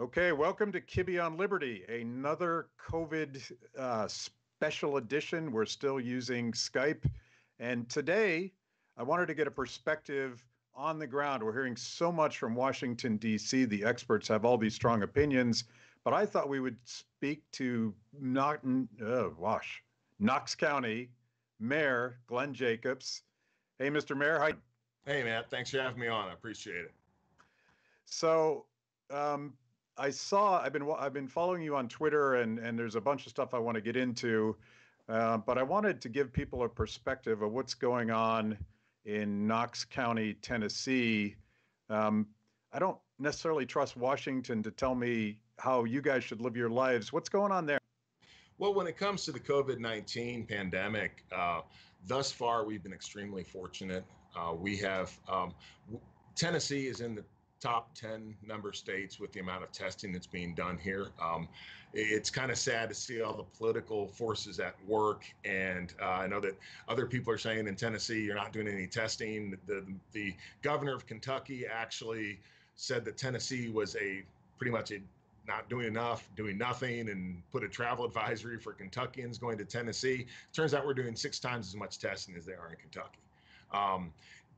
Okay, welcome to Kibbe on Liberty, another COVID special edition. We're still using Skype. And today, I wanted to get a perspective on the ground. We're hearing so much from Washington, D.C. The experts have all these strong opinions, but I thought we would speak to Knox County Mayor Glenn Jacobs. Hey, Mr. Mayor, hi. Hey, Matt, thanks for having me on. I appreciate it. So, I've been following you on Twitter, and there's a bunch of stuff I want to get into, but I wanted to give people a perspective of what's going on in Knox County, Tennessee. I don't necessarily trust Washington to tell me how you guys should live your lives. What's going on there? Well, when it comes to the COVID-19 pandemic, thus far, we've been extremely fortunate. Tennessee is in the top 10 member states with the amount of testing that's being done here. It's kind of sad to see all the political forces at work. And I know that other people are saying in Tennessee, you're not doing any testing. The governor of Kentucky actually said that Tennessee was pretty much not doing enough, doing nothing, and put a travel advisory for Kentuckians going to Tennessee. Turns out we're doing 6 times as much testing as they are in Kentucky.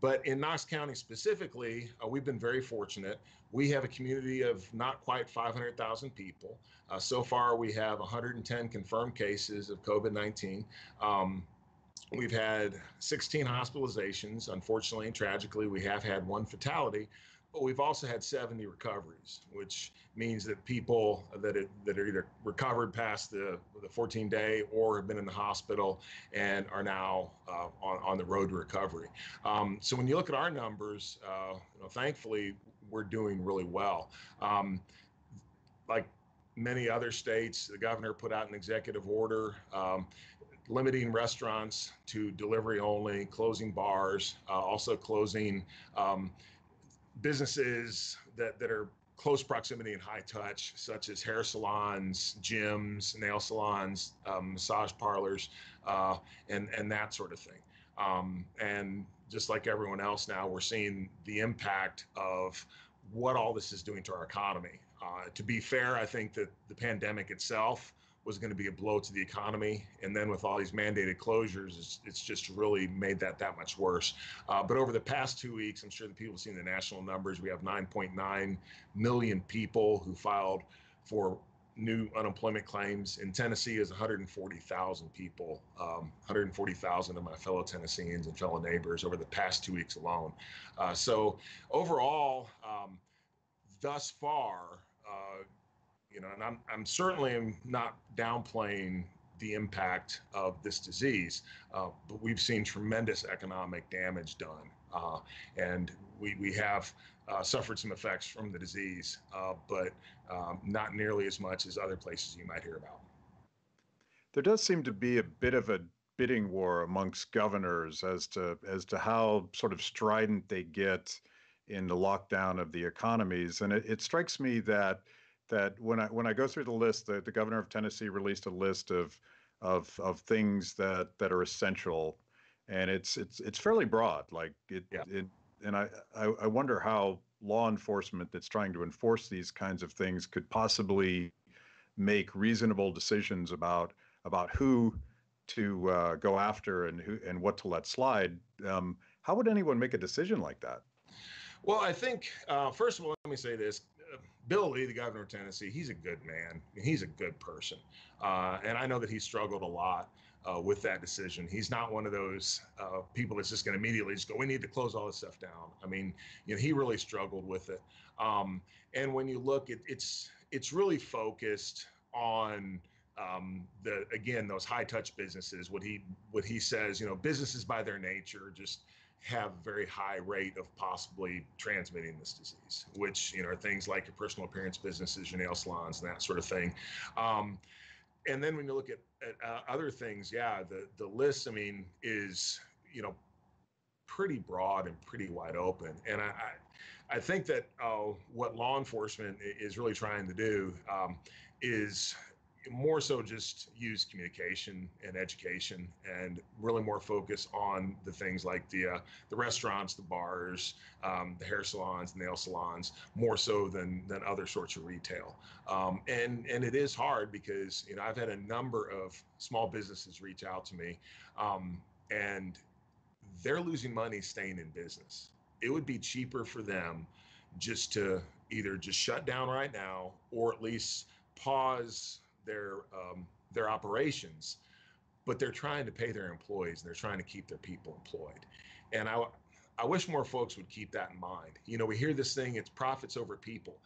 But in Knox County specifically, we've been very fortunate. We have a community of not quite 500,000 people. So far, we have 110 confirmed cases of COVID-19. We've had 16 hospitalizations. Unfortunately and tragically, we have had 1 fatality. But we've also had 70 recoveries, which means that people that are either recovered past the 14-day or have been in the hospital and are now on the road to recovery. So when you look at our numbers, thankfully, we're doing really well. Like many other states, the governor put out an executive order limiting restaurants to delivery only, closing bars, also closing businesses that are close proximity and high touch, such as hair salons, gyms, nail salons, massage parlors, and that sort of thing. And just like everyone else now, we're seeing the impact of what all this is doing to our economy. To be fair, I think that the pandemic itself was going to be a blow to the economy. And then with all these mandated closures, it's just really made that much worse. But over the past 2 weeks, I'm sure the people have seen the national numbers. We have 9.9 million people who filed for new unemployment claims. In Tennessee is 140,000 people, 140,000 of my fellow Tennesseans and fellow neighbors over the past 2 weeks alone. So overall, thus far, and I'm certainly not downplaying the impact of this disease, but we've seen tremendous economic damage done. And we have suffered some effects from the disease, but not nearly as much as other places you might hear about. There does seem to be a bit of a bidding war amongst governors as to how sort of strident they get in the lockdown of the economies. And it strikes me that when I go through the list, the governor of Tennessee released a list of things that are essential, and it's fairly broad. And I wonder how law enforcement that's trying to enforce these kinds of things could possibly make reasonable decisions about who to go after and what to let slide. How would anyone make a decision like that? Well, I think, first of all, let me say this. Bill Lee, the governor of Tennessee, he's a good man. He's a good person. And I know that he struggled a lot with that decision. He's not one of those people that's just going to immediately just go, we need to close all this stuff down. I mean, he really struggled with it. And when you look, it's really focused on those high touch businesses. What he says, businesses by their nature just have a very high rate of possibly transmitting this disease, which are things like your personal appearance businesses, your nail salons, and that sort of thing. And then when you look at other things, the list, is pretty broad and pretty wide open. And I think that what law enforcement is really trying to do is more so just use communication and education, and really more focus on the things like the restaurants, the bars, the hair salons, nail salons, more so than other sorts of retail. And it is hard because I've had a number of small businesses reach out to me, and they're losing money staying in business. It would be cheaper for them just to either just shut down right now, or at least pause their operations. But they're trying to pay their employees, and they're trying to keep their people employed. And I wish more folks would keep that in mind. We hear this thing, it's profits over people.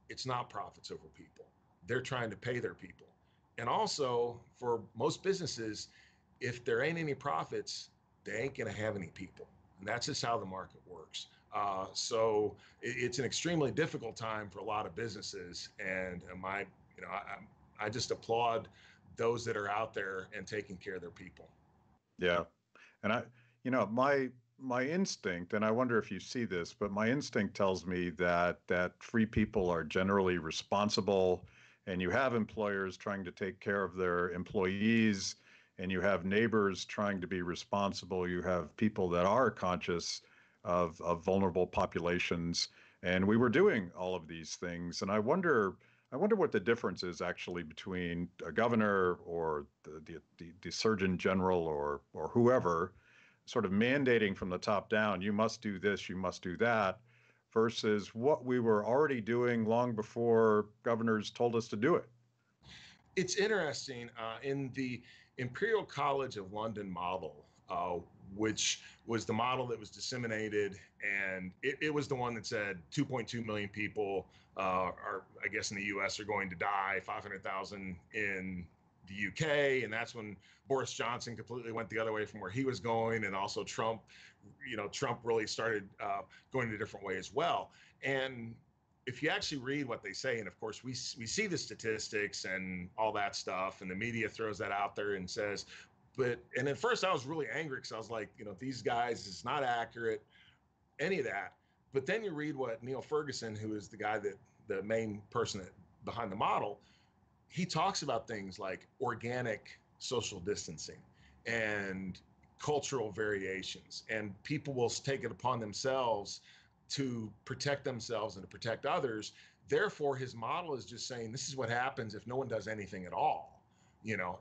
It's not profits over people. They're trying to pay their people. And also, for most businesses, if there ain't any profits, they ain't going to have any people. And that's just how the market works. So it's an extremely difficult time for a lot of businesses. And I just applaud those that are out there and taking care of their people. Yeah. And my instinct, and I wonder if you see this, but my instinct tells me that free people are generally responsible, and you have employers trying to take care of their employees, and you have neighbors trying to be responsible. You have people that are conscious of vulnerable populations. And we were doing all of these things. And I wonder what the difference is actually between a governor or the surgeon general or whoever sort of mandating from the top down, you must do this, you must do that, versus what we were already doing long before governors told us to do it. It's interesting. In the Imperial College of London model, which was the model that was disseminated, and it was the one that said 2.2 million people are, I guess, in the U.S. are going to die, 500,000 in the UK, and that's when Boris Johnson completely went the other way from where he was going, and also Trump really started going a different way as well. And if you actually read what they say, and of course we see the statistics and all that stuff, and the media throws that out there and says, and at first I was really angry because I was like, these guys, it's not accurate, any of that. But then you read what Neil Ferguson, who is the main person behind the model, he talks about things like organic social distancing and cultural variations, and people will take it upon themselves to protect themselves and to protect others. Therefore, his model is just saying this is what happens if no one does anything at all.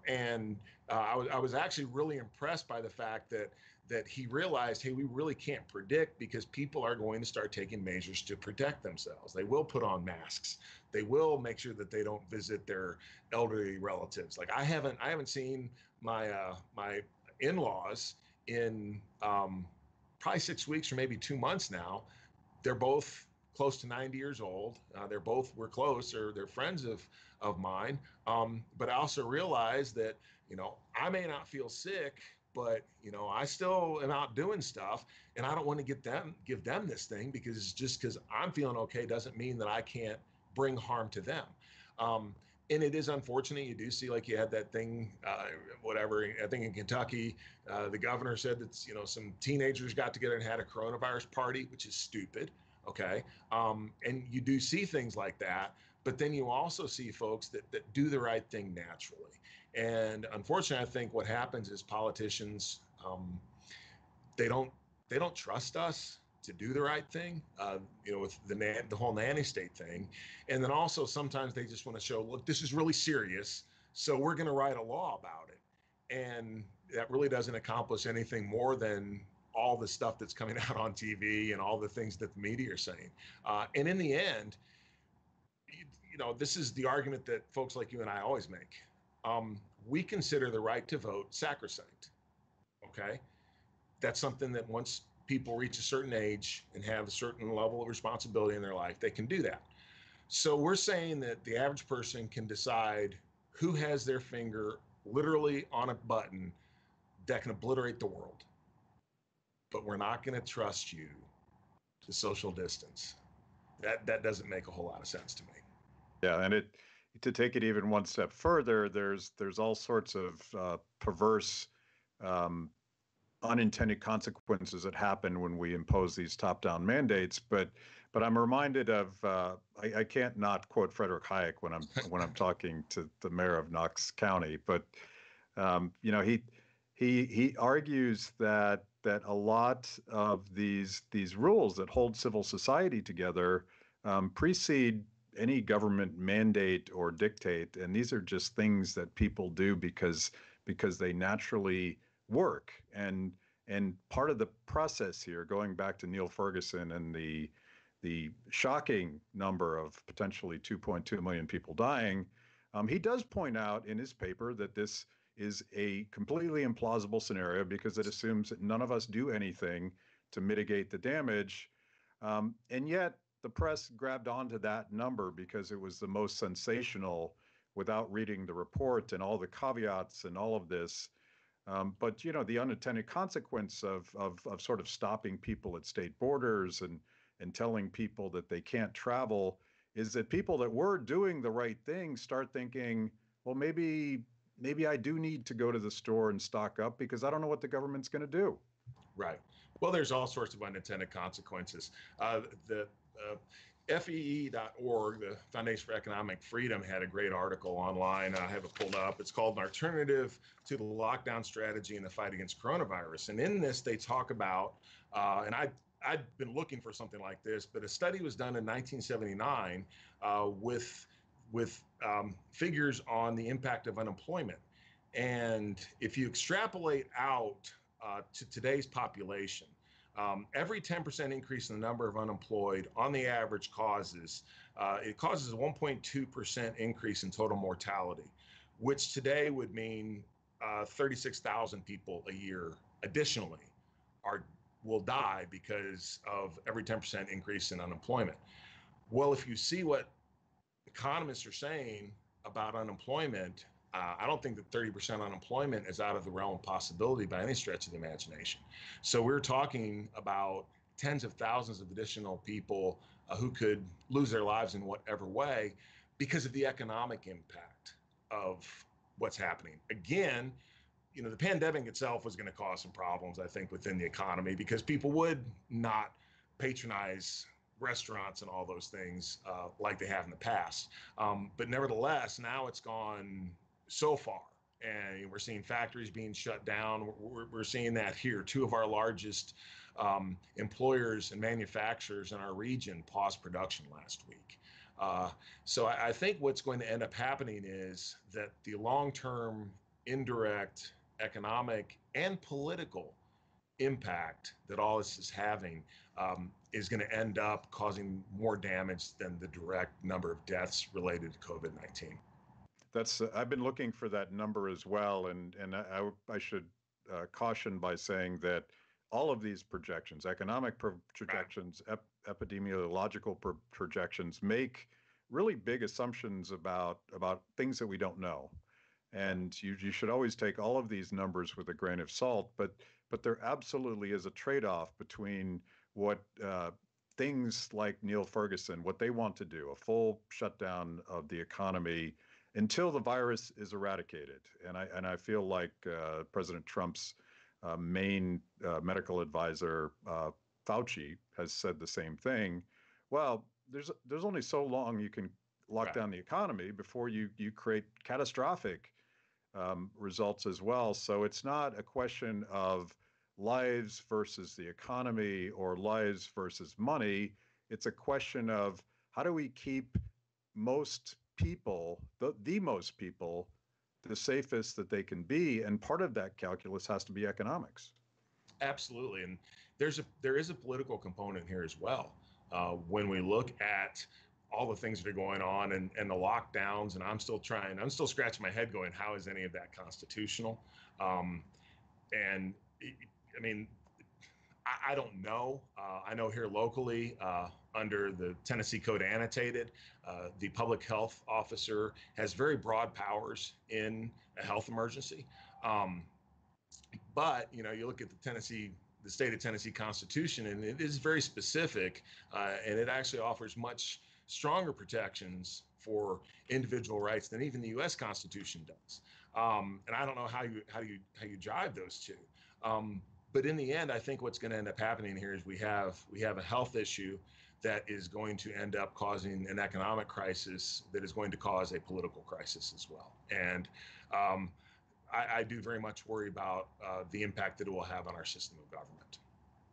And I was actually really impressed by the fact that he realized, hey, we really can't predict, because people are going to start taking measures to protect themselves. They will put on masks. They will make sure that they don't visit their elderly relatives. Like I haven't seen my in-laws in probably 6 weeks or maybe 2 months now. They're both close to 90 years old. We're close, or they're friends of mine. But I also realize that, I may not feel sick, but, I still am out doing stuff, and I don't want to give them this thing, because just because I'm feeling okay doesn't mean that I can't bring harm to them. And it is unfortunate. You do see, like you had that thing, whatever, I think in Kentucky, the governor said that, some teenagers got together and had a coronavirus party, which is stupid. Okay. And you do see things like that, but then you also see folks that do the right thing naturally. And unfortunately, I think what happens is politicians, they don't trust us to do the right thing, with the whole nanny state thing. And then also sometimes they just want to show, look, this is really serious, so we're going to write a law about it. And that really doesn't accomplish anything more than all the stuff that's coming out on TV and all the things that the media are saying. And in the end, this is the argument that folks like you and I always make. We consider the right to vote sacrosanct. Okay. That's something that once people reach a certain age and have a certain level of responsibility in their life, they can do that. So we're saying that the average person can decide who has their finger literally on a button that can obliterate the world. But we're not going to trust you to social distance. That doesn't make a whole lot of sense to me. Yeah, and to take it even one step further, there's all sorts of perverse, unintended consequences that happen when we impose these top-down mandates. But But I'm reminded of I can't not quote Frederick Hayek when I'm talking to the mayor of Knox County. But you know, he argues that a lot of these rules that hold civil society together precede any government mandate or dictate, and these are just things that people do because they naturally work. And part of the process here, going back to Neil Ferguson and the shocking number of potentially 2.2 million people dying, he does point out in his paper that this is a completely implausible scenario because it assumes that none of us do anything to mitigate the damage. And yet the press grabbed onto that number because it was the most sensational without reading the report and all the caveats and all of this. But you know, the unintended consequence of sort of stopping people at state borders and telling people that they can't travel is that people that were doing the right thing start thinking, well, maybe I do need to go to the store and stock up because I don't know what the government's going to do. Right. Well, there's all sorts of unintended consequences. The FEE.org, the Foundation for Economic Freedom, had a great article online. I have it pulled up. It's called An Alternative to the Lockdown Strategy in the Fight Against Coronavirus. And in this, they talk about, and I'd been looking for something like this, but a study was done in 1979 with figures on the impact of unemployment. And if you extrapolate out to today's population, every 10% increase in the number of unemployed on the average causes a 1.2% increase in total mortality, which today would mean 36,000 people a year additionally will die because of every 10% increase in unemployment. Well, if you see what economists are saying about unemployment, I don't think that 30% unemployment is out of the realm of possibility by any stretch of the imagination. So we're talking about tens of thousands of additional people who could lose their lives in whatever way because of the economic impact of what's happening. Again, you know, the pandemic itself was going to cause some problems, I think, within the economy because people would not patronize restaurants and all those things like they have in the past. But nevertheless, now it's gone so far, and we're seeing factories being shut down. We're seeing that here. Two of our largest employers and manufacturers in our region paused production last week. So I think what's going to end up happening is that the long-term indirect economic and political impact that all this is having is going to end up causing more damage than the direct number of deaths related to COVID-19. That's I've been looking for that number as well, and I should caution by saying that all of these projections, economic projections, epidemiological projections, make really big assumptions about things that we don't know, and you should always take all of these numbers with a grain of salt. But there absolutely is a trade-off between what things like Neil Ferguson, what they want to do, a full shutdown of the economy until the virus is eradicated. And I feel like President Trump's main medical advisor, Fauci, has said the same thing. Well, there's only so long you can lock down the economy before you create catastrophic results as well. So it's not a question of lives versus the economy or lives versus money. It's a question of how do we keep most people, the most people, the safest that they can be, and part of that calculus has to be economics. Absolutely, and there is a political component here as well. When we look at all the things that are going on and the lockdowns, and I'm still scratching my head going, how is any of that constitutional? And I mean, I don't know. I know here locally, under the Tennessee Code Annotated, the public health officer has very broad powers in a health emergency. But you know, you look at the state of Tennessee Constitution, and it is very specific, and it actually offers much stronger protections for individual rights than even the U.S. Constitution does. And I don't know how you drive those two. But in the end, I think what's going to end up happening here is we have a health issue that is going to end up causing an economic crisis that is going to cause a political crisis as well. And I do very much worry about the impact that it will have on our system of government.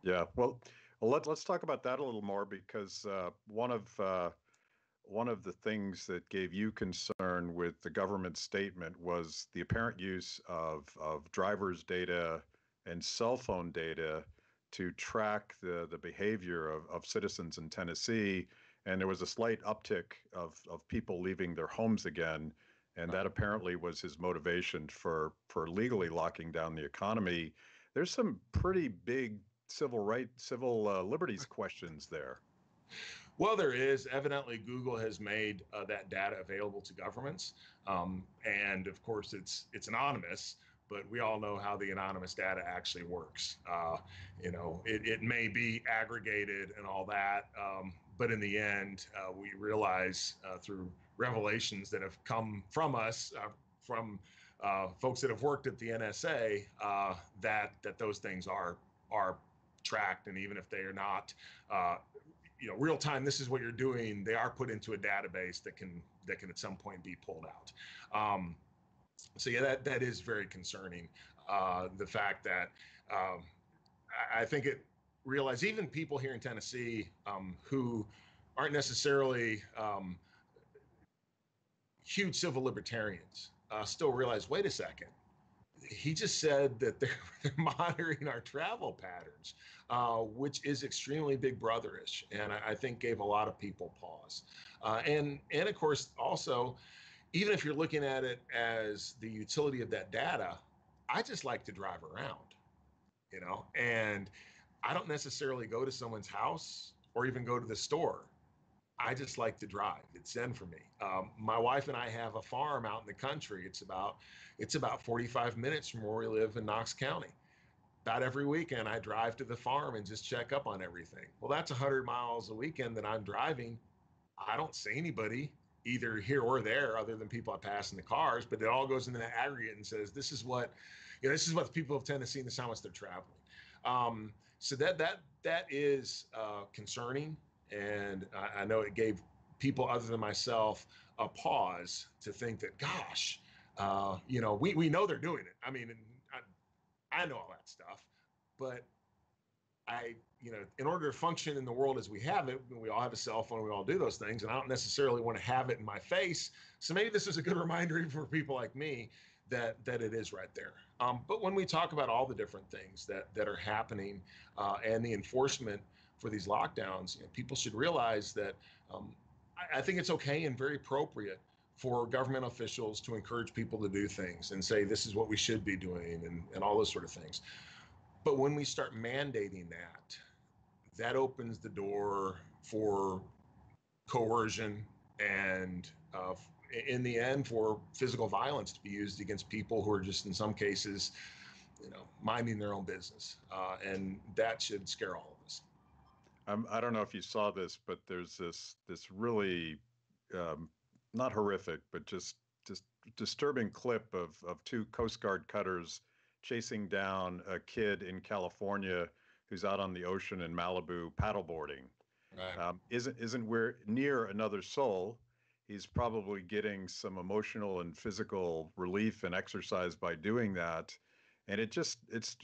Yeah, well, let's talk about that a little more, because one of the things that gave you concern with the government statement was the apparent use of driver's data and cell phone data to track the behavior of citizens in Tennessee. And there was a slight uptick of people leaving their homes again. And that apparently was his motivation for legally locking down the economy. There's some pretty big civil liberties questions there. Well, there is. Evidently, Google has made that data available to governments, and of course, it's anonymous. But we all know how the anonymous data actually works. It may be aggregated and all that, but in the end, we realize through revelations that have come from us, from folks that have worked at the NSA, that those things are tracked, and even if they are not. Real time, this is what you're doing, they are put into a database that can at some point be pulled out. So yeah, that is very concerning. The fact that I think it realize even people here in Tennessee who aren't necessarily huge civil libertarians still realize, wait a second, he just said that they're monitoring our travel patterns, which is extremely big brotherish, and I think gave a lot of people pause. And of course, also, even if you're looking at it as the utility of that data, I just like to drive around, and I don't necessarily go to someone's house or even go to the store. I just like to drive. It's zen for me. My wife and I have a farm out in the country. It's about 45 minutes from where we live in Knox County. About every weekend, I drive to the farm and just check up on everything. Well, that's 100 miles a weekend that I'm driving. I don't see anybody either here or there other than people I pass in the cars, but it all goes into the aggregate and says, this is what the people of Tennessee, and this is how much they're traveling. So that is concerning. And I know it gave people other than myself a pause to think that, gosh, we know they're doing it. I mean, I know all that stuff, but in order to function in the world as we have it, we all have a cell phone, we all do those things, and I don't necessarily want to have it in my face. So maybe this is a good reminder for people like me that it is right there. But when we talk about all the different things that are happening and the enforcement for these lockdowns, people should realize that I think it's okay and very appropriate for government officials to encourage people to do things and say, this is what we should be doing and all those sort of things. But when we start mandating that opens the door for coercion and in the end for physical violence to be used against people who are just in some cases, minding their own business. And that should scare all of us. I don't know if you saw this, but there's this really not horrific, but just disturbing clip of two Coast Guard cutters chasing down a kid in California who's out on the ocean in Malibu paddleboarding. Right. Isn't we're near another soul. He's probably getting some emotional and physical relief and exercise by doing that. And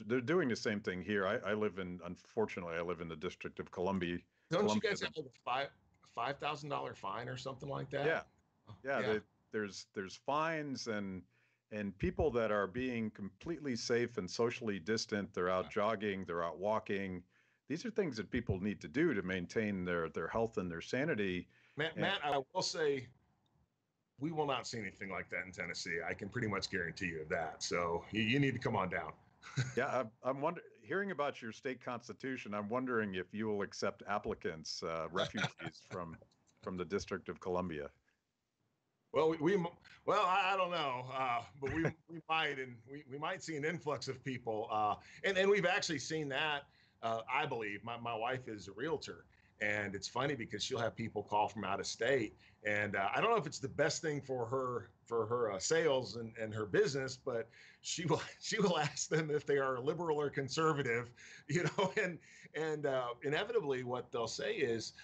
they're doing the same thing here. Unfortunately, I live in the District of Columbia. Don't you guys have a $5,000 fine or something like that? Yeah. There's fines and people that are being completely safe and socially distant. They're out jogging, they're out walking. These are things that people need to do to maintain their health and their sanity. Matt, I will say, we will not see anything like that in Tennessee. I can pretty much guarantee you that. So you need to come on down. Yeah, I'm wondering, hearing about your state constitution, I'm wondering if you will accept applicants, refugees from the District of Columbia. Well, I don't know, but we might, and we might see an influx of people, and we've actually seen that. I believe my wife is a realtor, And it's funny because she'll have people call from out of state, and I don't know if it's the best thing for her sales and her business, but she will ask them if they are liberal or conservative, and inevitably what they'll say is,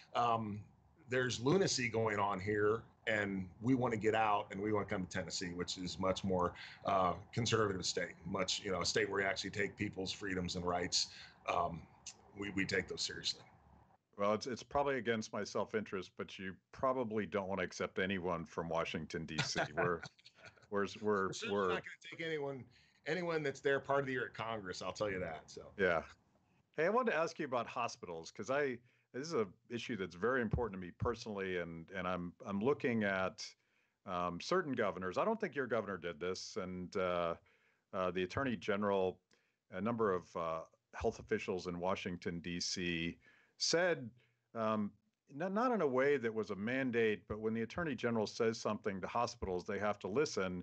there's lunacy going on here, and we want to get out, and we want to come to Tennessee, which is much more conservative state, a state where you actually take people's freedoms and rights. We take those seriously. Well, it's probably against my self-interest, but you probably don't want to accept anyone from Washington, D.C. We're We're certainly not going to take anyone that's there part of the year at Congress. I'll tell you that. So yeah. Hey, I wanted to ask you about hospitals because this is a issue that's very important to me personally, and I'm looking at certain governors. I don't think your governor did this, and the Attorney General, a number of health officials in Washington D.C. said, not in a way that was a mandate, but when the Attorney General says something to hospitals, they have to listen.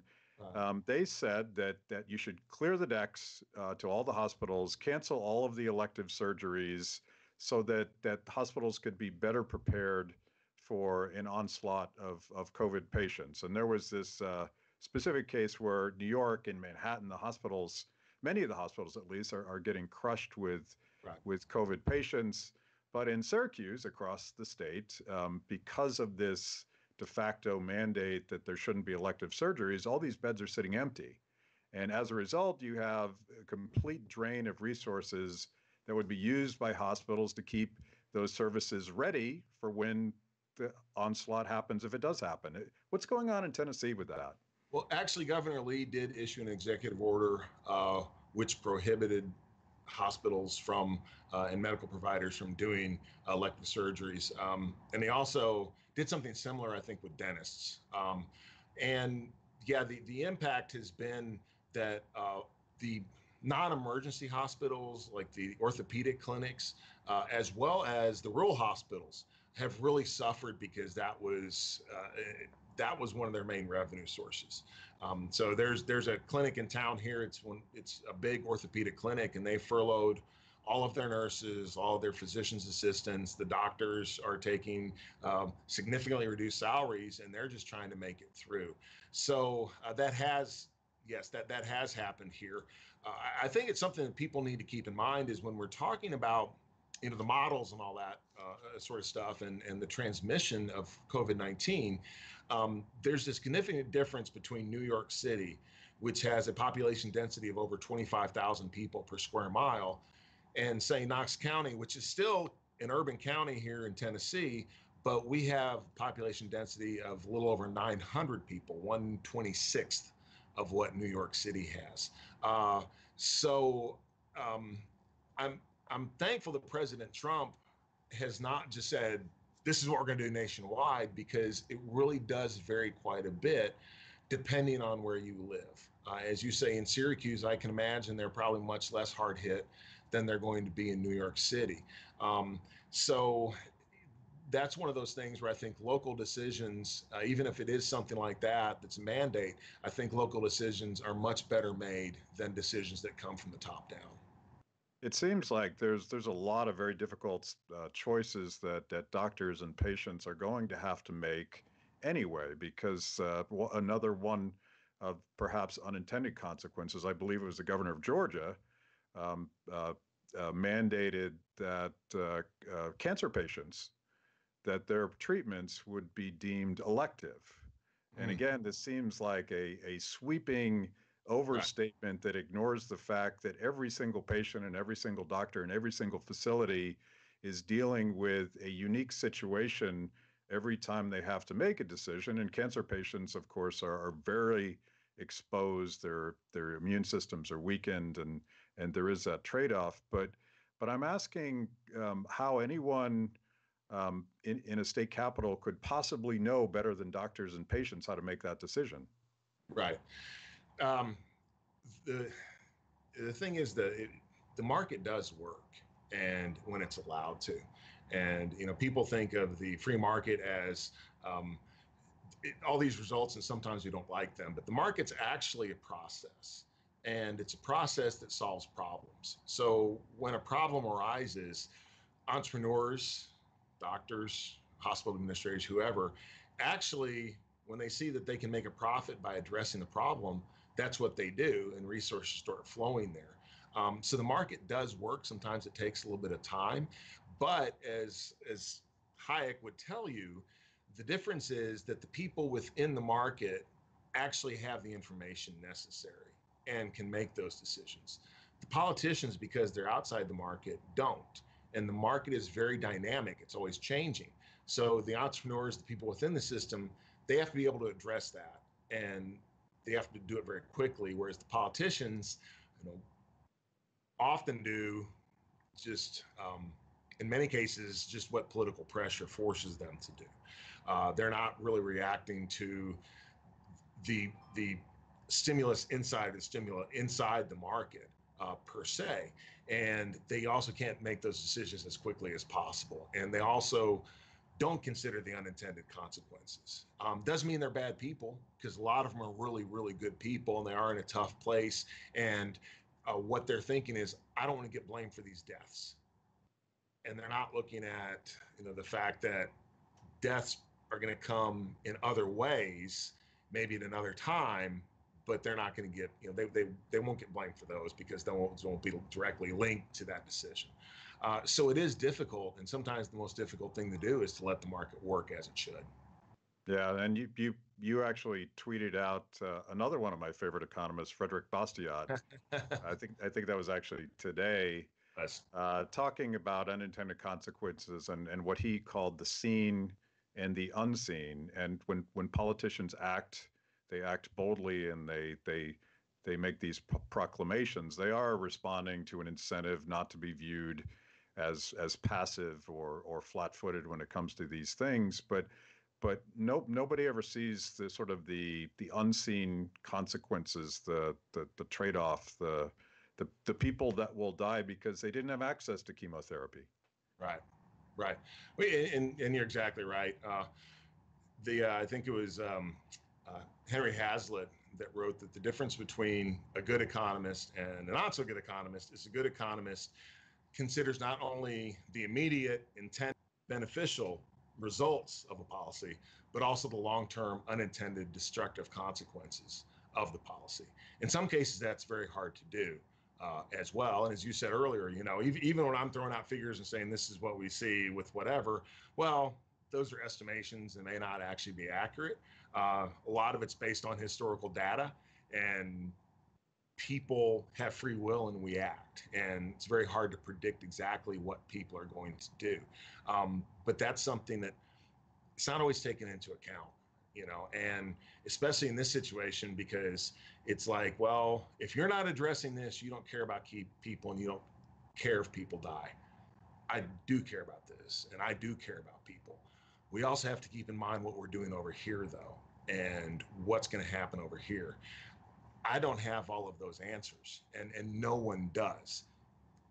They said that you should clear the decks to all the hospitals, cancel all of the elective surgeries, so that hospitals could be better prepared for an onslaught of COVID patients. And there was this specific case where New York and Manhattan, many of the hospitals at least, are getting crushed with COVID patients. But in Syracuse, across the state, because of this de facto mandate that there shouldn't be elective surgeries, all these beds are sitting empty. And as a result, you have a complete drain of resources that would be used by hospitals to keep those services ready for when the onslaught happens, if it does happen. What's going on in Tennessee with that? Well, actually, Governor Lee did issue an executive order which prohibited hospitals and medical providers from doing elective surgeries. And they also did something similar, I think, with dentists. And yeah, the impact has been that the non-emergency hospitals, like the orthopedic clinics, as well as the rural hospitals, have really suffered because that was one of their main revenue sources. So there's a clinic in town here. It's a big orthopedic clinic, and they furloughed all of their nurses, all of their physicians' assistants. The doctors are taking significantly reduced salaries, and they're just trying to make it through. So that has happened here. I think it's something that people need to keep in mind is when we're talking about the models and all that sort of stuff and the transmission of COVID-19, there's a significant difference between New York City, which has a population density of over 25,000 people per square mile, and say Knox County, which is still an urban county here in Tennessee, but we have population density of a little over 900 people, 1/26th of what New York City has. So I'm thankful that President Trump has not just said, this is what we're going to do nationwide, because it really does vary quite a bit depending on where you live. As you say, in Syracuse, I can imagine they're probably much less hard hit than they're going to be in New York City. So that's one of those things where I think local decisions, even if it is something like that's a mandate, I think local decisions are much better made than decisions that come from the top down. It seems like there's a lot of very difficult choices that doctors and patients are going to have to make anyway, because another one of perhaps unintended consequences, I believe it was the governor of Georgia, mandated that cancer patients, that their treatments would be deemed elective. And again, this seems like a sweeping overstatement that ignores the fact that every single patient and every single doctor and every single facility is dealing with a unique situation every time they have to make a decision. And cancer patients, of course, are very exposed. Their immune systems are weakened, and there is that trade-off. But I'm asking how anyone in a state capital could possibly know better than doctors and patients how to make that decision. Right. The thing is that the market does work, and when it's allowed to, and people think of the free market as all these results, and sometimes we don't like them, but the market's actually a process, and it's a process that solves problems. So when a problem arises, entrepreneurs, doctors, hospital administrators, whoever, actually, when they see that they can make a profit by addressing the problem, that's what they do, and resources start flowing there. So the market does work. Sometimes it takes a little bit of time, but as Hayek would tell you, the difference is that the people within the market actually have the information necessary and can make those decisions. The politicians, because they're outside the market, don't. And the market is very dynamic. It's always changing. So the entrepreneurs, the people within the system, they have to be able to address that, and they have to do it very quickly. Whereas the politicians, often do just, in many cases, just what political pressure forces them to do. They're not really reacting to the stimulus inside the market per se, and they also can't make those decisions as quickly as possible. And they also don't consider the unintended consequences. Doesn't mean they're bad people, because a lot of them are really, really good people, and they are in a tough place. And what they're thinking is, I don't want to get blamed for these deaths. And they're not looking at, the fact that deaths are going to come in other ways, maybe at another time, but they're not going to get, they won't get blamed for those, because those won't be directly linked to that decision. So it is difficult, and sometimes the most difficult thing to do is to let the market work as it should. Yeah, and you actually tweeted out another one of my favorite economists, Frederick Bastiat. I think that was actually today, Yes. talking about unintended consequences and what he called the seen and the unseen. And when politicians act, they act boldly, and they make these proclamations. They are responding to an incentive not to be viewed as passive or flat-footed when it comes to these things. But nobody ever sees the sort of the unseen consequences, the trade-off, the people that will die because they didn't have access to chemotherapy. Right. And you're exactly right. I think it was Henry Hazlitt that wrote that the difference between a good economist and a not so good economist is a good economist considers not only the immediate intent beneficial results of a policy, but also the long-term unintended destructive consequences of the policy. In some cases, that's very hard to do as well. And as you said earlier, even when I'm throwing out figures and saying this is what we see with whatever, well, those are estimations and may not actually be accurate. A lot of it's based on historical data, and people have free will and we act, and it's very hard to predict exactly what people are going to do. But that's something that it's not always taken into account, and especially in this situation, because it's like, well, if you're not addressing this, you don't care about people, and you don't care if people die. I do care about this, and I do care about people. We also have to keep in mind what we're doing over here, though, and what's going to happen over here. I don't have all of those answers, and no one does.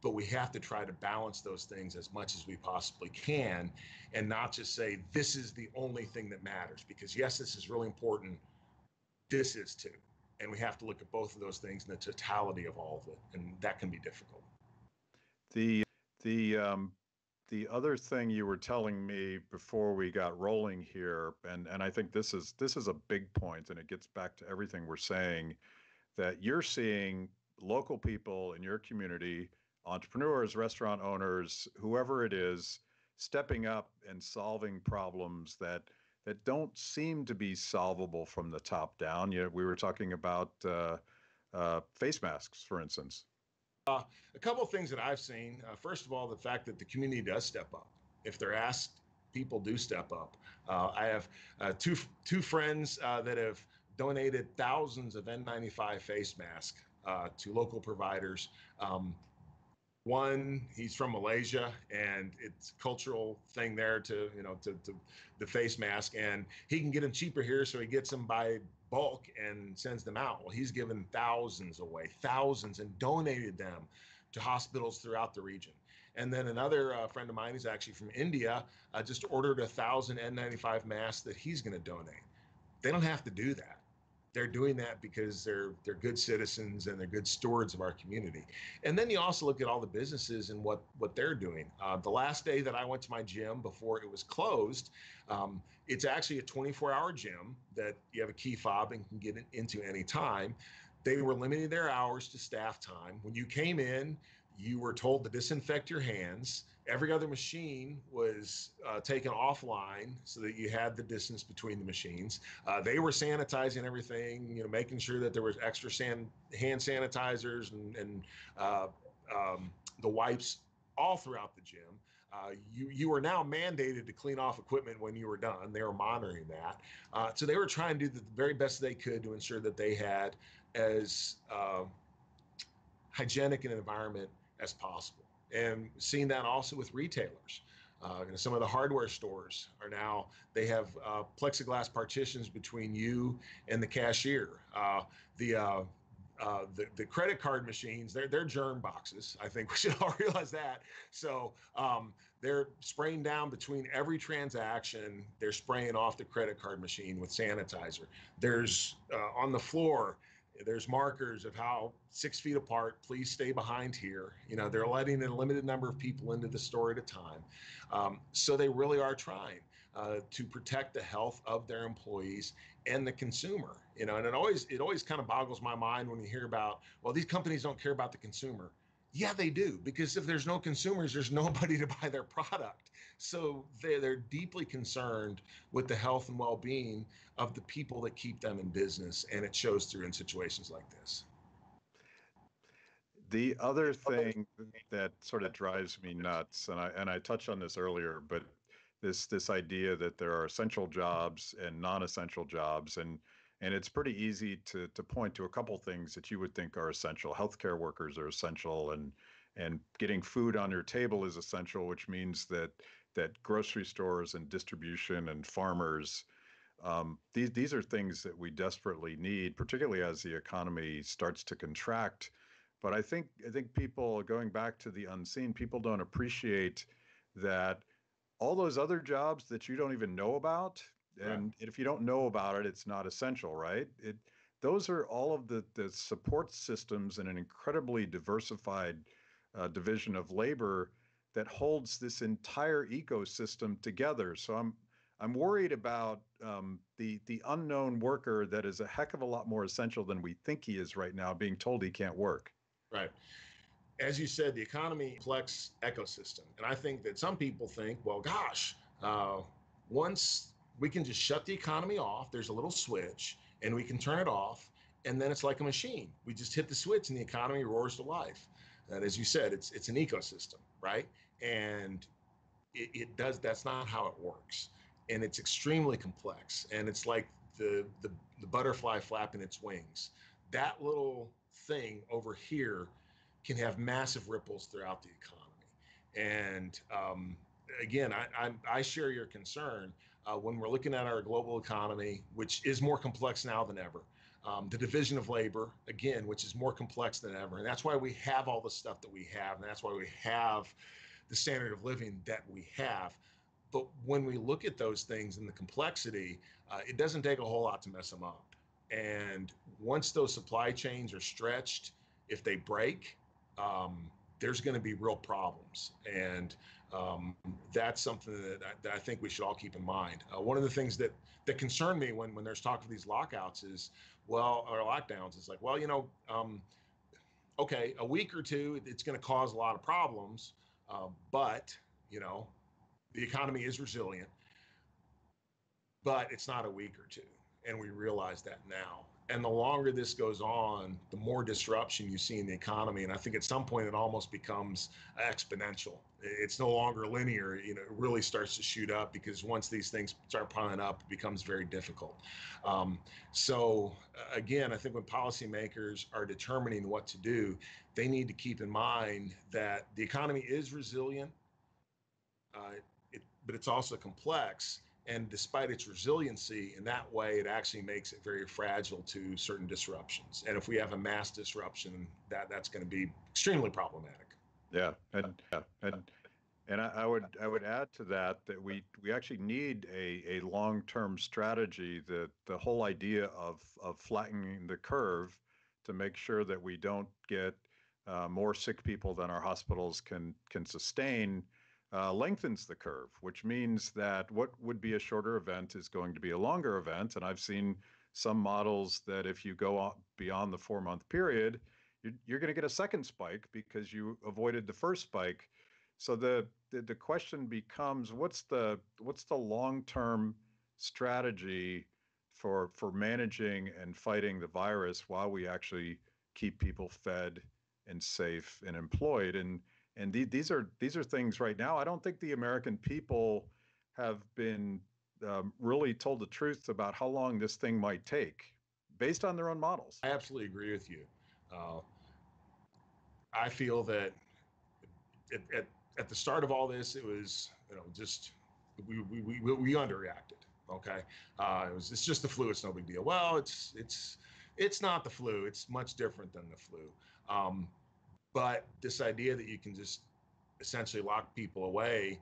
But we have to try to balance those things as much as we possibly can, and not just say, this is the only thing that matters. Because yes, this is really important. This is too. And we have to look at both of those things in the totality of all of it. And that can be difficult. The the other thing you were telling me before we got rolling here, and I think this is a big point, and it gets back to everything we're saying, that you're seeing local people in your community, entrepreneurs, restaurant owners, whoever it is, stepping up and solving problems that don't seem to be solvable from the top down. We were talking about face masks, for instance. A couple of things that I've seen. First of all, the fact that the community does step up. If they're asked, people do step up. I have two friends that have donated thousands of N95 face masks to local providers. One, he's from Malaysia, and it's a cultural thing there to the face mask, and he can get them cheaper here, so he gets them by bulk and sends them out. Well, he's given thousands away, thousands, and donated them to hospitals throughout the region. And then another friend of mine, who's actually from India, just ordered 1,000 N95 masks that he's going to donate. They don't have to do that. they're doing that because they're good citizens and they're good stewards of our community. And then you also look at all the businesses and what they're doing. The last day that I went to my gym before it was closed, it's actually a 24-hour gym that you have a key fob and can get into any time. They were limiting their hours to staff time. When you came in, you were told to disinfect your hands. Every other machine was taken offline so that you had the distance between the machines. They were sanitizing everything, making sure that there was extra hand sanitizers and the wipes all throughout the gym. You were now mandated to clean off equipment when you were done. They were monitoring that. So they were trying to do the very best they could to ensure that they had as hygienic an environment as possible. And seeing that also with retailers. Some of the hardware stores are now, they have plexiglass partitions between you and the cashier. The credit card machines, they're germ boxes. I think we should all realize that. So they're spraying down between every transaction. They're spraying off the credit card machine with sanitizer. There's on the floor, there's markers of how 6 feet apart, please stay behind here. They're letting a limited number of people into the store at a time. So they really are trying to protect the health of their employees and the consumer. And it always kind of boggles my mind when you hear about, well, these companies don't care about the consumer. Yeah, they do, because if there's no consumers, there's nobody to buy their product. So they're deeply concerned with the health and well-being of the people that keep them in business, and it shows through in situations like this. The other thing that sort of drives me nuts, and I touched on this earlier, but this idea that there are essential jobs and non-essential jobs, and it's pretty easy to point to a couple things that you would think are essential. Healthcare workers are essential, and getting food on your table is essential, which means that grocery stores and distribution and farmers, these are things that we desperately need, particularly as the economy starts to contract. But I think people, going back to the unseen, people don't appreciate that all those other jobs that you don't even know about, and if you don't know about it, it's not essential, right? Those are all of the support systems in an incredibly diversified division of labor that holds this entire ecosystem together. So I'm worried about the unknown worker that is a heck of a lot more essential than we think he is right now, being told he can't work. Right. As you said, the economy complex ecosystem. And I think that some people think, well, gosh, once we can just shut the economy off, there's a little switch and we can turn it off. And then it's like a machine. We just hit the switch and the economy roars to life. And as you said, it's an ecosystem, right? And it does, that's not how it works. And it's extremely complex. And it's like the butterfly flapping its wings. That little thing over here can have massive ripples throughout the economy. And again, I share your concern when we're looking at our global economy, which is more complex now than ever. The division of labor, again, which is more complex than ever. And that's why we have all the stuff that we have. And that's why we have the standard of living that we have. But when we look at those things and the complexity, it doesn't take a whole lot to mess them up. And once those supply chains are stretched, if they break, there's going to be real problems. And that's something that I think we should all keep in mind. One of the things that concern me when there's talk of these lockouts is, or lockdowns, is like, well, okay, a week or two, it's going to cause a lot of problems, but, the economy is resilient, but it's not a week or two. And we realize that now. And the longer this goes on, the more disruption you see in the economy. And I think at some point it almost becomes exponential. It's no longer linear. It really starts to shoot up, because once these things start piling up, it becomes very difficult. So again, I think when policymakers are determining what to do, they need to keep in mind that the economy is resilient, but it's also complex. And despite its resiliency, in that way, it actually makes it very fragile to certain disruptions. And if we have a mass disruption, that's going to be extremely problematic. Yeah, And I would add to that that we actually need a long-term strategy. That the whole idea of flattening the curve to make sure that we don't get more sick people than our hospitals can sustain lengthens the curve, which means that what would be a shorter event is going to be a longer event. And I've seen some models that if you go on beyond the 4-month period, you're going to get a second spike because you avoided the first spike. So the question becomes, what's the long-term strategy for managing and fighting the virus while we actually keep people fed and safe and employed? And these are things right now. I don't think the American people have been really told the truth about how long this thing might take, based on their own models. I absolutely agree with you. Uh, I feel that at, at the start of all this, it was, just we underreacted. Okay, it's just the flu. It's no big deal. Well, it's not the flu. It's much different than the flu. But this idea that you can just essentially lock people away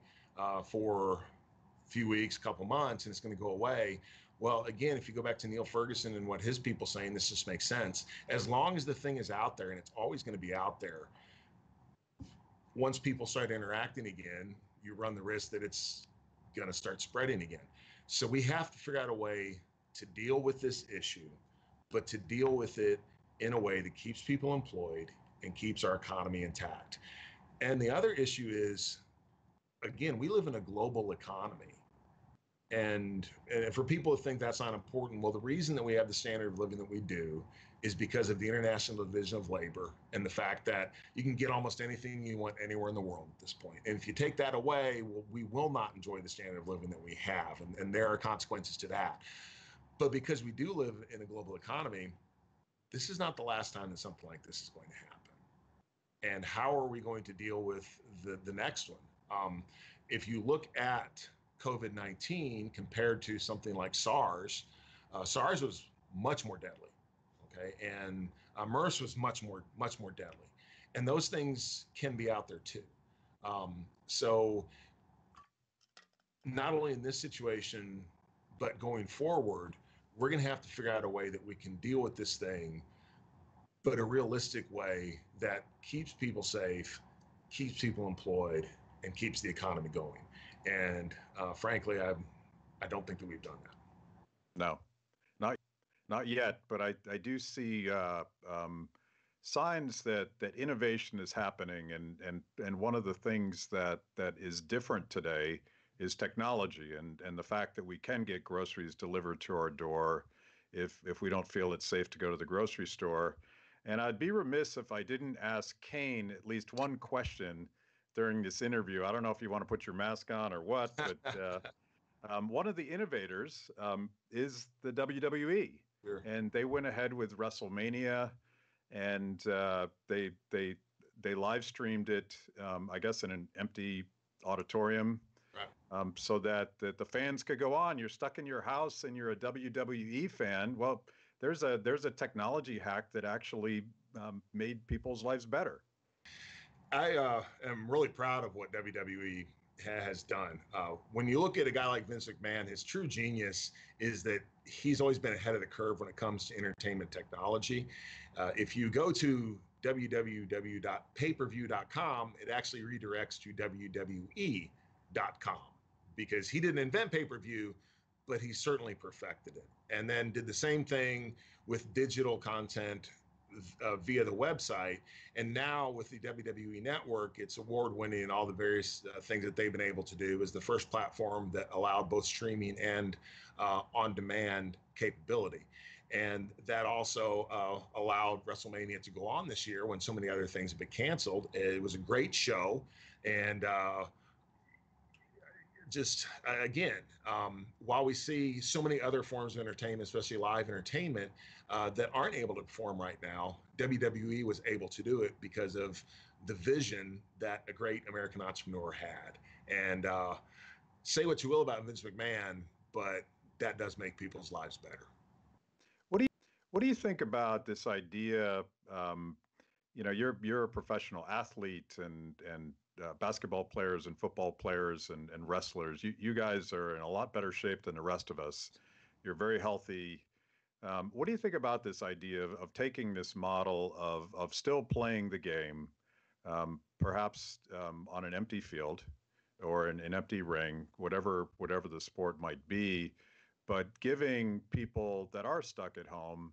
for a few weeks, couple months, and it's going to go away. Well, again, if you go back to Neil Ferguson and what his people saying, this just makes sense. As long as the thing is out there, and it's always going to be out there, once people start interacting again, you run the risk that it's going to start spreading again. So we have to figure out a way to deal with this issue, but to deal with it in a way that keeps people employed and keeps our economy intact. And the other issue is, again, we live in a global economy. And for people to think that's not important, well, the reason that we have the standard of living that we do is because of the International Division of Labor and the fact that you can get almost anything you want anywhere in the world at this point. And if you take that away, well, we will not enjoy the standard of living that we have. And there are consequences to that. But because we do live in a global economy, this is not the last time that something like this is going to happen. And how are we going to deal with the next one? If you look at COVID-19 compared to something like SARS, SARS was much more deadly, okay, and MERS was much more deadly, and those things can be out there too. So not only in this situation, but going forward, we're going to have to figure out a way that we can deal with this thing, but a realistic way that keeps people safe, keeps people employed, and keeps the economy going. And frankly, I don't think that we've done that. No, not yet. But I do see signs that innovation is happening, and one of the things that is different today is technology, and the fact that we can get groceries delivered to our door if we don't feel it's safe to go to the grocery store. And I'd be remiss if I didn't ask Kane at least one question during this interview. I don't know if you want to put your mask on or what, but one of the innovators is the WWE, Sure. and they went ahead with WrestleMania, and they live streamed it, I guess, in an empty auditorium, Right. so that the fans could go on. You're stuck in your house and you're a WWE fan. Well, there's a technology hack that actually made people's lives better. I am really proud of what WWE has done. When you look at a guy like Vince McMahon, his true genius is that he's always been ahead of the curve when it comes to entertainment technology. If you go to www.payperview.com, it actually redirects to WWE.com because he didn't invent pay-per-view, but he certainly perfected it. And then did the same thing with digital content via the website. And now with the WWE Network, it's award-winning in all the various things that they've been able to do. Is the first platform that allowed both streaming and on-demand capability. And that also allowed WrestleMania to go on this year when so many other things have been canceled. It was a great show. And just again, while we see so many other forms of entertainment, especially live entertainment, that aren't able to perform right now, WWE was able to do it because of the vision that a great American entrepreneur had. And say what you will about Vince McMahon, but that does make people's lives better. What do you think about this idea? You're a professional athlete, and basketball players and football players and wrestlers. You guys are in a lot better shape than the rest of us. You're very healthy. What do you think about this idea of taking this model of still playing the game, perhaps on an empty field or an empty ring, whatever the sport might be, but giving people that are stuck at home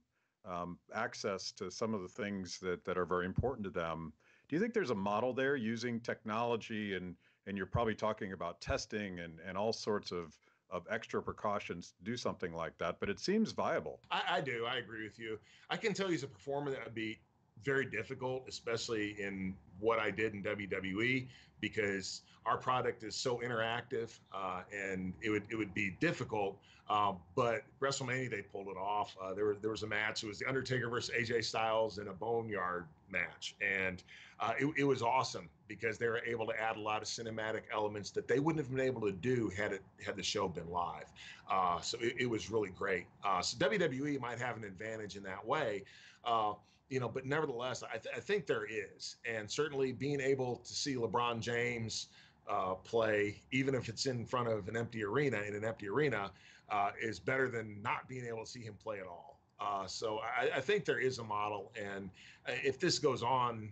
access to some of the things that are very important to them? Do you think there's a model there using technology and you're probably talking about testing and all sorts of extra precautions to do something like that, but it seems viable. I do. I agree with you. I can tell you as a performer that would be very difficult, especially in what I did in WWE, because our product is so interactive, and it would be difficult. But WrestleMania, they pulled it off. There was a match. It was the Undertaker versus AJ Styles in a boneyard match, and it was awesome because they were able to add a lot of cinematic elements that they wouldn't have been able to do had the show been live. So it was really great. So WWE might have an advantage in that way. But nevertheless, I think there is. And certainly being able to see LeBron James play, even if it's in front of an empty arena, is better than not being able to see him play at all. So I think there is a model. And if this goes on,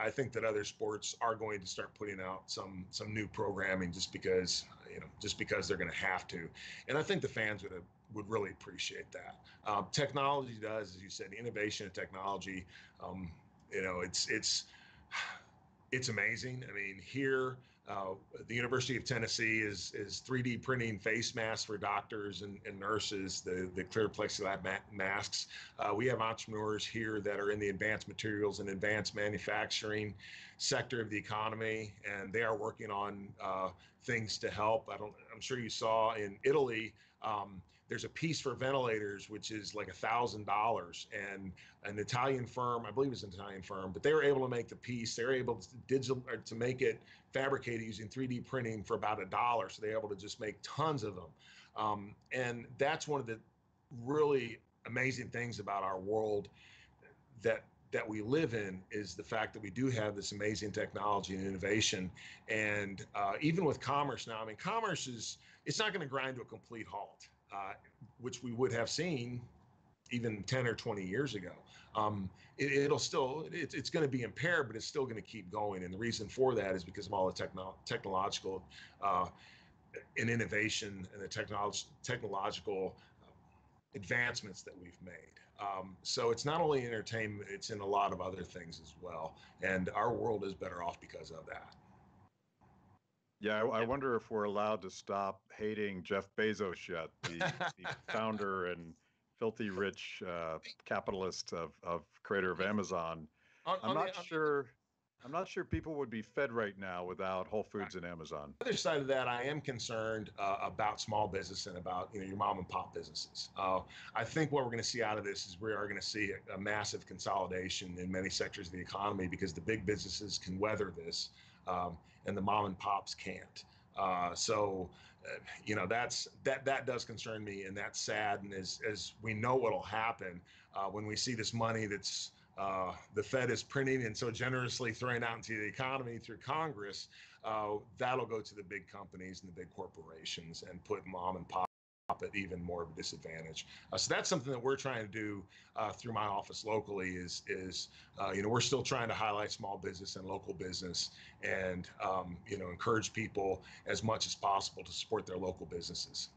I think that other sports are going to start putting out some new programming just because they're going to have to. And I think the fans would really appreciate that. Technology does, as you said, innovation and technology. It's amazing. I mean, here, the University of Tennessee is 3D printing face masks for doctors and nurses, the clear plexiglass masks. We have entrepreneurs here that are in the advanced materials and advanced manufacturing sector of the economy, and they are working on things to help. I'm sure you saw in Italy, there's a piece for ventilators, which is like $1,000, and an Italian firm, I believe it's an Italian firm, but they were able to make the piece. They were able to make it fabricated using 3D printing for about $1. So they're able to just make tons of them. And that's one of the really amazing things about our world that we live in, is the fact that we do have this amazing technology and innovation. And even with commerce now, I mean, it's not going to grind to a complete halt, which we would have seen even 10 or 20 years ago. It's going to be impaired, but it's still going to keep going. And the reason for that is because of all the technological and innovation and the technological advancements that we've made. So it's not only entertainment, it's in a lot of other things as well. And our world is better off because of that. Yeah, I wonder if we're allowed to stop hating Jeff Bezos yet, the founder and filthy rich capitalist of creator of Amazon. I'm not sure people would be fed right now without Whole Foods and Amazon. The other side of that, I am concerned about small business and about your mom and pop businesses. I think what we're going to see out of this is we are going to see a massive consolidation in many sectors of the economy, because the big businesses can weather this, and the mom and pops can't. That does concern me, and that's sad. And as we know what'll happen when we see this money that's the Fed is printing and so generously throwing out into the economy through Congress, that'll go to the big companies and the big corporations and put mom and pop at even more of a disadvantage. So that's something that we're trying to do through my office locally is we're still trying to highlight small business and local business, and encourage people as much as possible to support their local businesses.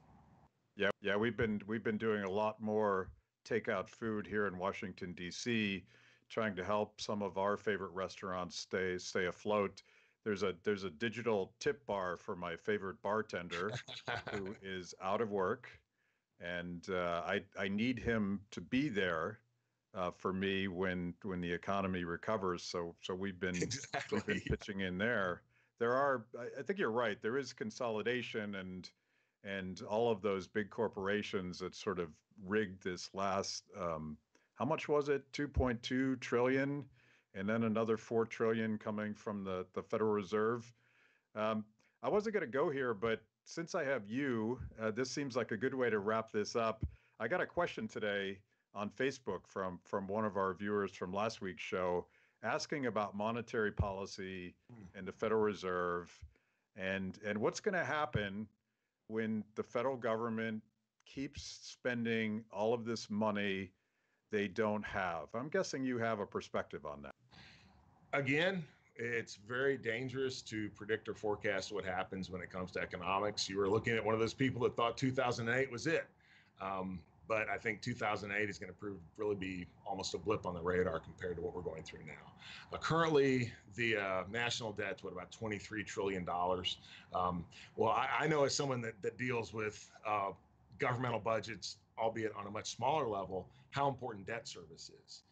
Yeah, we've been doing a lot more takeout food here in Washington, D.C., trying to help some of our favorite restaurants stay afloat. There's a digital tip bar for my favorite bartender who is out of work, and I need him to be there for me when the economy recovers. So we've been pitching in there. I think you're right. There is consolidation and all of those big corporations that sort of rigged this last how much was it? 2.2 trillion, and then another 4 trillion coming from the Federal Reserve. I wasn't going to go here, but since I have you, this seems like a good way to wrap this up. I got a question today on Facebook from one of our viewers from last week's show, asking about monetary policy and the Federal Reserve and what's going to happen when the federal government keeps spending all of this money they don't have. I'm guessing you have a perspective on that. Again, it's very dangerous to predict or forecast what happens when it comes to economics. You were looking at one of those people that thought 2008 was it. But I think 2008 is going to prove really be almost a blip on the radar compared to what we're going through now. Currently, the national debt's about $23 trillion. Well, I know as someone that deals with governmental budgets, albeit on a much smaller level, how important debt service is.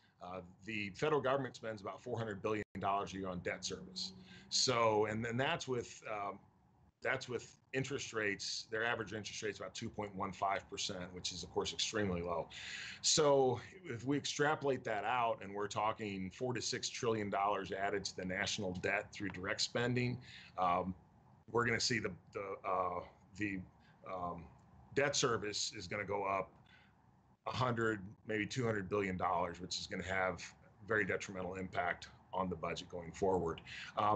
The federal government spends about $400 billion a year on debt service. So, and then that's with interest rates. Their average interest rate is about 2.15%, which is of course extremely low. So if we extrapolate that out and we're talking $4 to $6 trillion added to the national debt through direct spending, we're going to see the debt service is going to go up 100, maybe $200 billion, which is going to have very detrimental impact on the budget going forward.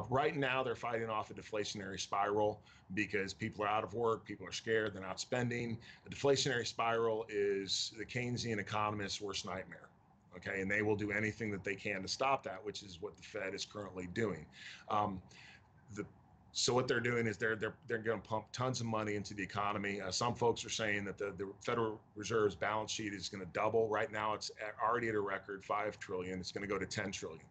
Right now, they're fighting off a deflationary spiral because people are out of work, people are scared, they're not spending. The deflationary spiral is the Keynesian economist's worst nightmare. Okay, and they will do anything that they can to stop that, which is what the Fed is currently doing. So what they're doing is they're going to pump tons of money into the economy. Some folks are saying that the Federal Reserve's balance sheet is going to double. Right now, it's already at a record $5 trillion. It's going to go to $10 trillion.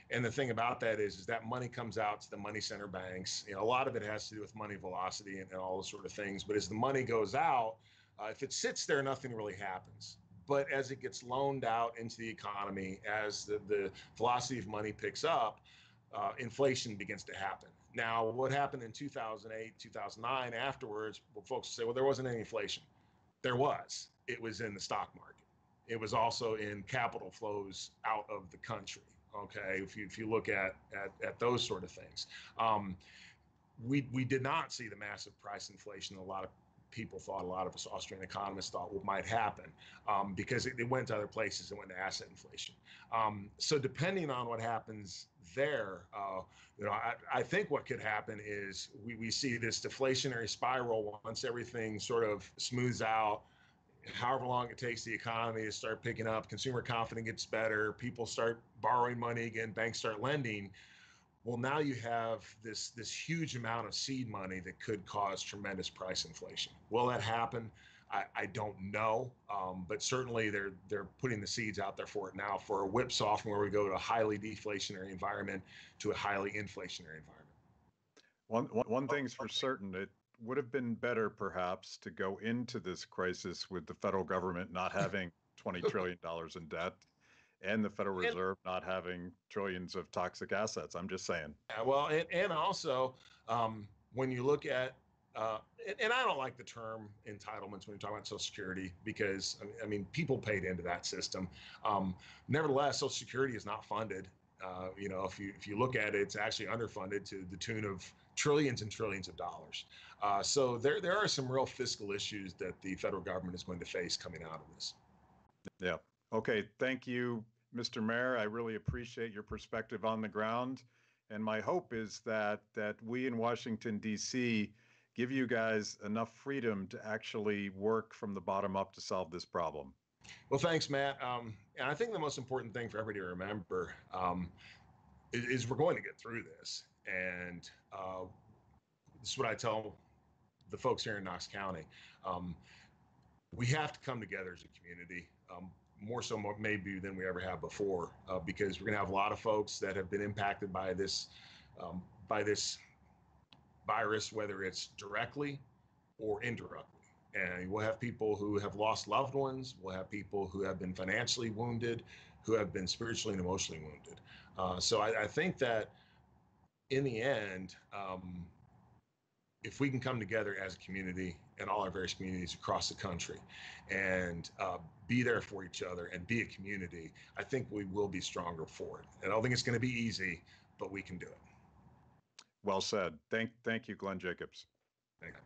And the thing about that is that money comes out to the money center banks. You know, a lot of it has to do with money velocity and all those sort of things. But as the money goes out, if it sits there, nothing really happens. But as it gets loaned out into the economy, as the velocity of money picks up, inflation begins to happen. Now, what happened in 2008, 2009 afterwards, well, folks say, well, there wasn't any inflation. There was. It was in the stock market. It was also in capital flows out of the country. Okay, if you look at those sort of things, we did not see the massive price inflation a lot of people thought, a lot of us Austrian economists thought what might happen, because it went to other places. It went to asset inflation. So depending on what happens there, I think what could happen is we see this deflationary spiral once everything sort of smooths out. However long it takes the economy to start picking up, consumer confidence gets better, people start borrowing money again, banks start lending. Well, now you have this huge amount of seed money that could cause tremendous price inflation. Will that happen? I don't know, but certainly they're putting the seeds out there for it now, for a whipsaw from where we go to a highly deflationary environment to a highly inflationary environment. One thing's for certain, it would have been better perhaps to go into this crisis with the federal government not having $20 trillion in debt and the Federal Reserve not having trillions of toxic assets. I'm just saying. Yeah, well, and also when you look at, and I don't like the term entitlements when you're talking about Social Security, because I mean people paid into that system. Nevertheless, Social Security is not funded. If you look at it, it's actually underfunded to the tune of trillions and trillions of dollars. So there are some real fiscal issues that the federal government is going to face coming out of this. Yeah. Okay. Thank you, Mr. Mayor. I really appreciate your perspective on the ground. And my hope is that we in Washington, D.C. give you guys enough freedom to actually work from the bottom up to solve this problem. Well, thanks, Matt. And I think the most important thing for everybody to remember is we're going to get through this. And this is what I tell the folks here in Knox County. We have to come together as a community, more so maybe than we ever have before, because we're going to have a lot of folks that have been impacted by this virus, whether it's directly or indirectly. And we'll have people who have lost loved ones. We'll have people who have been financially wounded, who have been spiritually and emotionally wounded. So I think that in the end, if we can come together as a community and all our various communities across the country and be there for each other and be a community, I think we will be stronger for it. And I don't think it's going to be easy, but we can do it. Well said. Thank you, Glenn Jacobs. Thank you.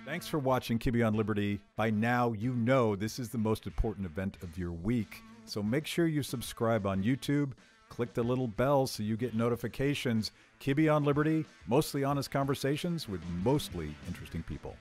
Thanks for watching Kibbe on Liberty. By now, you know this is the most important event of your week. So make sure you subscribe on YouTube. Click the little bell so you get notifications. Kibbe on Liberty, mostly honest conversations with mostly interesting people.